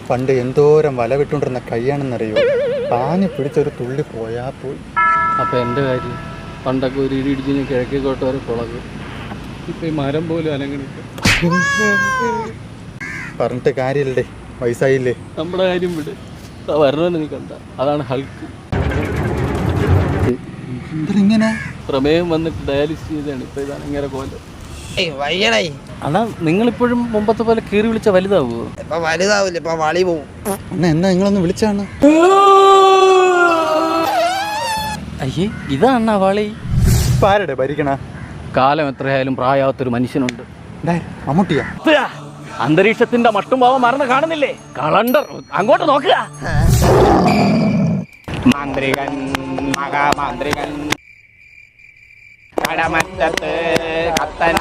പണ്ട് എന്തോരം വല വിട്ടുകൊണ്ടിരുന്ന കൈയാണെന്നറിയോ, പാഞ്ഞു പിടിച്ചൊരു തുള്ളി പോയാ പോയി. അപ്പം എൻ്റെ കാര്യം പണ്ടൊക്കെ ഒരു ഇടി ഇടിച്ച് കിഴക്കേക്കോട്ട് വരെ കുളകും. ഇപ്പം ഈ മരം പോലും അനങ്ങണില്ല. പറഞ്ഞിട്ട് കാര്യമില്ലേ, വയസ്സായില്ലേ. നമ്മുടെ കാര്യം വിട്, വരണമെന്ന് നീ കണ്ട. അതാണ് ഹൾക്ക്. ഇങ്ങനെ പ്രമേയം വന്നിട്ട് ഡയാലിസിസ് ചെയ്താണ്. ഇപ്പം ഇതാണ് ഇങ്ങനെ കോലം. അണ്ണാ നിങ്ങളിപ്പോഴും മുമ്പത്തെ പോലെ കീറി വിളിച്ച വലുതാവുമോ? ഇപ്പൊ വലുതാവില്ല, ഇപ്പൊ വളി പോവും. എന്നാ നിങ്ങളൊന്ന് വിളിച്ചാണ്. അയ്യേ ഇതാ അണ്ണാ വളി. ആരുടെ ഭരിക്കണ? കാലം എത്രയായാലും പ്രായാത്തൊരു മനുഷ്യനുണ്ട്. മമ്മൂട്ടിയാ? അന്തരീക്ഷത്തിന്റെ മട്ടും ഭാവം മറന്ന് കാണുന്നില്ലേ? കളണ്ടർ അങ്ങോട്ട് നോക്കുക. മാന്ത്രികൻ മഹാമാന്ത്രികൻ കടമറ്റത്ത് കത്തന